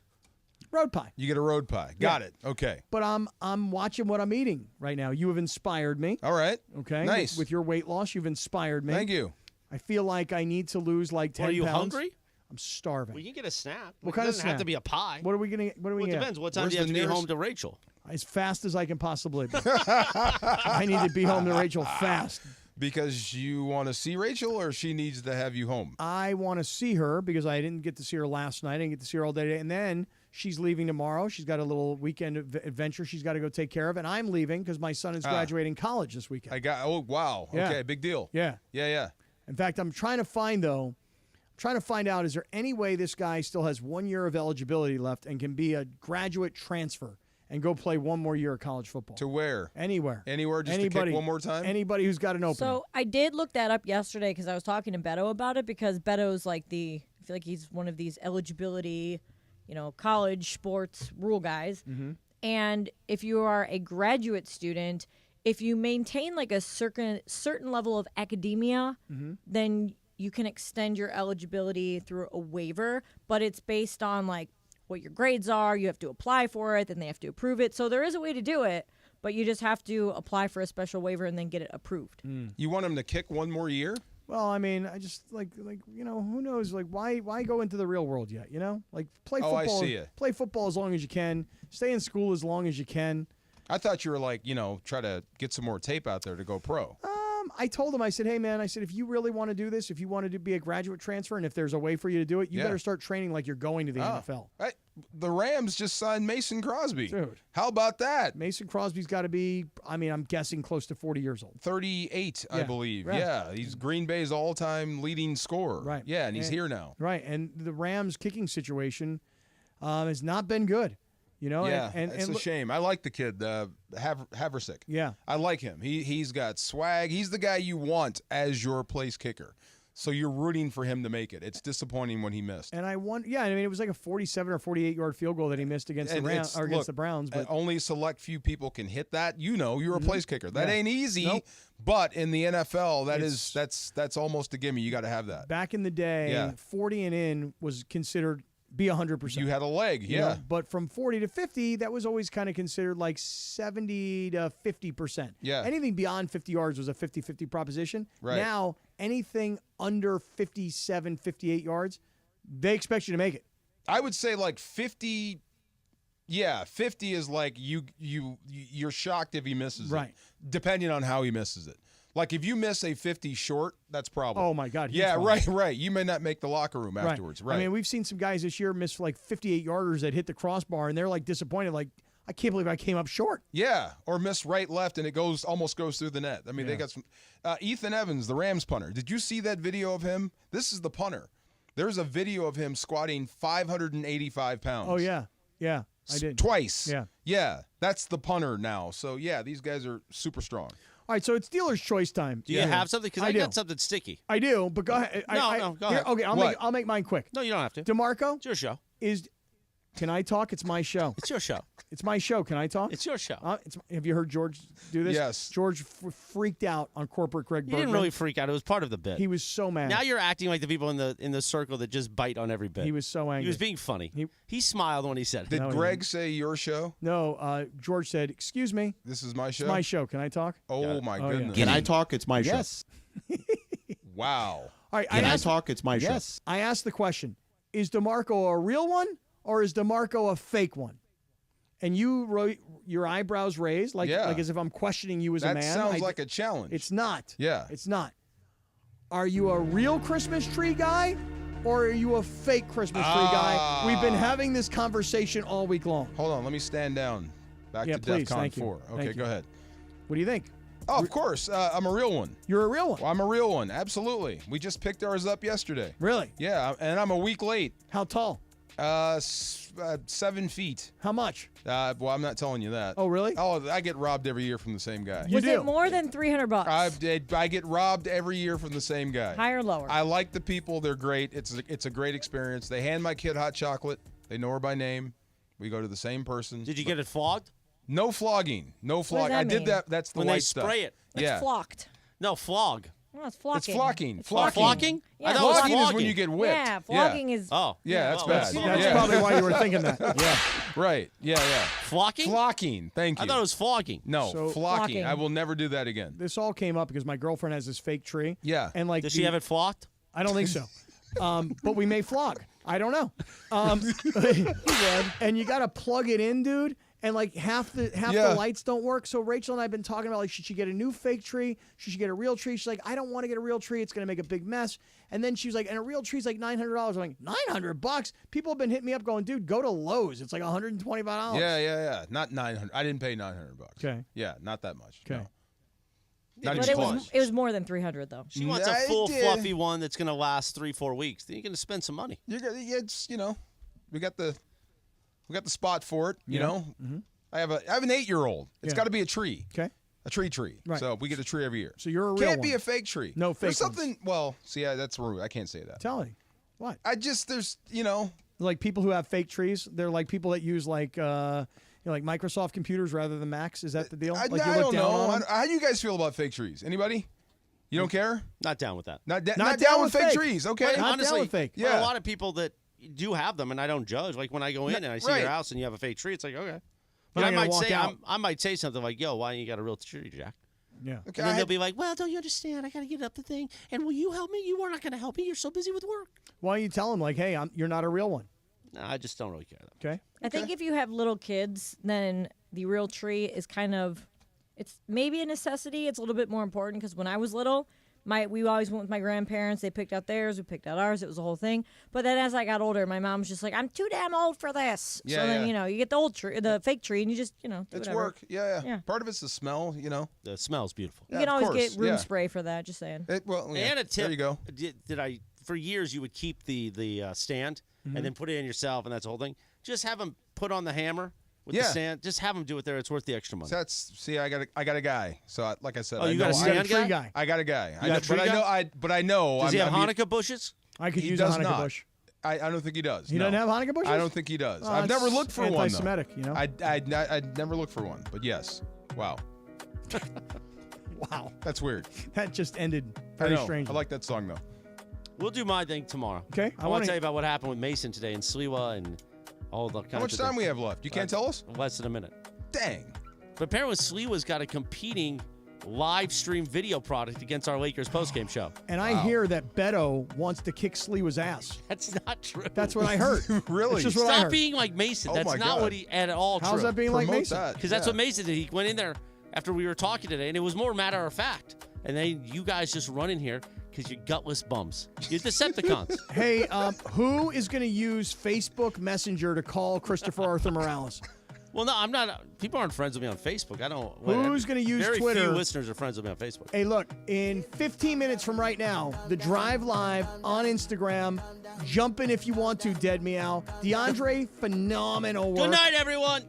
Road pie. You get a road pie. Got it. Okay. But I'm watching what I'm eating right now. You have inspired me. All right. Okay. Nice. With your weight loss, you've inspired me. Thank you. I feel like I need to lose like 10 Are you pounds. hungry? I'm starving. Well, you can get a snack. What It kind of doesn't have snack? to be a pie. What are we gonna? What are we Well, it gonna? depends. What time Where's do you have the to get nearest- home to Rachel? As fast as I can possibly be. I need to be home to Rachel fast. Because you want to see Rachel, or she needs to have you home? I want to see her because I didn't get to see her last night. I didn't get to see her all day today. And then she's leaving tomorrow. She's got a little weekend adventure she's got to go take care of. And I'm leaving because my son is graduating college this weekend. Oh, wow. Yeah. Okay, big deal. Yeah. Yeah. In fact, I'm trying to find out, is there any way this guy still has 1 year of eligibility left and can be a graduate transfer and go play one more year of college football? To where? Anywhere. Anywhere, just to kick one more time? Anybody who's got an opening. So I did look that up yesterday because I was talking to Beto about it because Beto's like I feel like he's one of these eligibility, college sports rule guys. Mm-hmm. And if you are a graduate student, if you maintain like a certain level of academia, Mm-hmm. then you can extend your eligibility through a waiver, but it's based on like what your grades are. You have to apply for it, then they have to approve it. So there is a way to do it, but you just have to apply for a special waiver and then get it approved. You want him to kick one more year? Well, I mean, I just like who knows? Like, why go into the real world yet? Like, play football. I see it. Play football as long as you can. Stay in school as long as you can. I thought you were like, try to get some more tape out there to go pro. I told him, I said, hey, man, if you really want to do this, if you wanted to be a graduate transfer, and if there's a way for you to do it, you better start training like you're going to the NFL. Right. The Rams just signed Mason Crosby. Dude. How about that? Mason Crosby's got to be, I'm guessing close to 40 years old. 38, I Yeah. believe. Right. Yeah, he's Green Bay's all-time leading scorer. Right. Yeah, and he's here now. Right, and the Rams kicking situation has not been good. Yeah, and it's a shame. I like the kid, Haversick. Yeah. I like him. He's got swag. He's the guy you want as your place kicker. So you're rooting for him to make it. It's disappointing when he missed. And it was like a 47 or 48-yard field goal that he missed against the Rams or against the Browns. But only select few people can hit that. You're a place kicker. That ain't easy. Nope. But in the NFL, that's almost a gimme. You got to have that. Back in the day, 40 and in was considered be 100%. You had a leg, yeah. But from 40 to 50, that was always kind of considered like 70 to 50%. Yeah. Anything beyond 50 yards was a 50-50 proposition. Right. Now, anything under 57, 58 yards, they expect you to make it. I would say like 50. Yeah, 50 is like you're shocked if he misses it. Right. Depending on how he misses it. Like if you miss a 50 short, that's problem. Oh my God. huge Yeah, problem. right. You may not make the locker room afterwards. Right. I mean, we've seen some guys this year miss like 58 yarders that hit the crossbar, and they're like disappointed. Like, I can't believe I came up short. Yeah, or miss right, left, and it almost goes through the net. I mean, they got some. Ethan Evans, the Rams punter. Did you see that video of him? This is the punter. There's a video of him squatting 585 pounds. Oh, yeah. Yeah, I did. Twice. Yeah. Yeah, that's the punter now. So, yeah, these guys are super strong. All right, so it's dealer's choice time. Do you have something? Because I do. got something sticky. I do, but go ahead. No, go ahead. Okay, I'll make mine quick. No, you don't have to. DeMarco? It's your show. Can I talk? It's my show. It's your show. It's my show. Can I talk? It's your show. Have you heard George do this? Yes. George freaked out on corporate Greg Bergman. You didn't really freak out. It was part of the bit. He was so mad. Now you're acting like the people in the circle that just bite on every bit. He was so angry. He was being funny. He smiled when he said it. Did Greg say your show? No, George said, "Excuse me. This is my show? It's my show. Can I talk?" Oh, my goodness. Can I talk? It's my show. Yes. Wow. All right, Can I talk? It's my show. Yes. I asked the question, is DeMarco a real one or is DeMarco a fake one? And you wrote your eyebrows raised, like as if I'm questioning you as a man. That sounds like a challenge. It's not. Yeah. It's not. Are you a real Christmas tree guy or are you a fake Christmas tree guy? We've been having this conversation all week long. Hold on. Let me stand down. Back to please. DEFCON Thank 4. You. Okay, Thank go you. ahead. What do you think? Oh, of course. I'm a real one. You're a real one. Well, I'm a real one. Absolutely. We just picked ours up yesterday. Really? Yeah, and I'm a week late. How tall? 7 feet. How much? Well, I'm not telling you that. Oh, really? Oh, I get robbed every year from the same guy. Was it more than $300? I get robbed every year from the same guy. Higher or lower? I like the people. They're great. It's a great experience. They hand my kid hot chocolate. They know her by name. We go to the same person. Did you get it flogged? No flogging. No flogging. I did that. That's the when white they stuff. spray it. Yeah. It's flocked. No, flog. No, it's flocking. It's flocking. It's Flocking? Yeah, I thought it was flogging is when flogging. you get whipped. Yeah, flogging is. Oh. Yeah, that's bad. That's probably why you were thinking that. Yeah. Right. Yeah. Flocking? Flocking. Thank you. I thought it was flogging. No, So- flocking. I will never do that again. This all came up because my girlfriend has this fake tree. Yeah. And like, Does she have it flocked? I don't think so. But we may flog. I don't know. And you got to plug it in, dude. And like half the lights don't work. So Rachel and I have been talking about like, should she get a new fake tree? Should she get a real tree? She's like, I don't want to get a real tree. It's going to make a big mess. And then she was like, and a real tree's like $900. I'm like, $900? People have been hitting me up going, dude, go to Lowe's. It's like $125. Yeah. Not 900. I didn't pay $900. Okay. Yeah, not that much. Okay. No. Not But even close. it was more than $300 though. She wants a full, fluffy one that's going to last 3-4 weeks. Then you're going to spend some money. It's we got the spot for it. You know. Mm-hmm. I have an 8-year-old. It's got to be a tree. Okay. A tree. Right. So we get a tree every year. So you're a real Can't be one. a fake tree. No fake There's something. Well, see, that's rude. I can't say that. Tell me. What? There's like people who have fake trees. They're like people that use like like Microsoft computers rather than Macs. Is that the deal? I Like don't know. How do you guys feel about fake trees? Anybody? You don't care? Not down with that. Not down with fake trees. Okay. But Not honestly, down with fake. but a lot of people that do have them, and I don't judge. Like when I go in and I see your house and you have a fake tree, it's like, okay. But I might say something like, yo, why ain't you got a real tree, Jack? Yeah. Okay, and then they'll be like, well, don't you understand? I got to get up the thing. And will you help me? You are not going to help me. You're so busy with work. Why don't you tell them like, hey, you're not a real one? No, I just don't really care. Okay. I think if you have little kids, then the real tree is kind of, it's maybe a necessity. It's a little bit more important because when I was little, we always went with my grandparents. They picked out theirs. We picked out ours. It was a whole thing. But then as I got older, my mom was just like, I'm too damn old for this. Yeah, so then, you get the old tree, the fake tree, and you just, do it's whatever. work. Yeah. Part of it's the smell, The smell's beautiful. You can always get room spray for that, just saying. And a tip. There you go. For years, you would keep the stand and then put it in yourself, and that's the whole thing. Just have them put on the hammer with the stand. Just have them do it there. It's worth the extra money. So I got a guy. So like I said, you got a stand guy? I got a guy. You got a tree guy? I know. Does he have Hanukkah bushes? I could He use a does Hanukkah not. bush. I don't think he does. He doesn't have Hanukkah bushes? I don't think he does. Oh, I've never it's looked for one, though. anti-Semitic, I'd never looked for one, but yes. Wow. Wow. That's weird. That just ended I very know. strange. I like that song, though. We'll do my thing tomorrow. Okay. I want to tell you about what happened with Mason today in Sliwa and all the kinds How much of time things. we have left? You can't tell us? Less than a minute. Dang. But apparently Sliwa's got a competing live stream video product against our Lakers postgame show. And I hear that Beto wants to kick Sliwa's ass. That's not true. That's what I heard. Really? It's just what I Stop heard. being like Mason. Oh That's my not God. what he at all true. How's that being like Promote Mason? that. Because that's what Mason did. He went in there after we were talking today, and it was more matter of fact. And then you guys just run in here because you're gutless bums. You're Decepticons. Hey, who is going to use Facebook Messenger to call Christopher Arthur Morales? Well, no, I'm not. People aren't friends with me on Facebook. I don't. Who's going to use very Twitter? Very few listeners are friends with me on Facebook. Hey, look, in 15 minutes from right now, the Drive Live on Instagram. Jump in if you want to, Dead Meow. DeAndre, phenomenal work. Good night, everyone.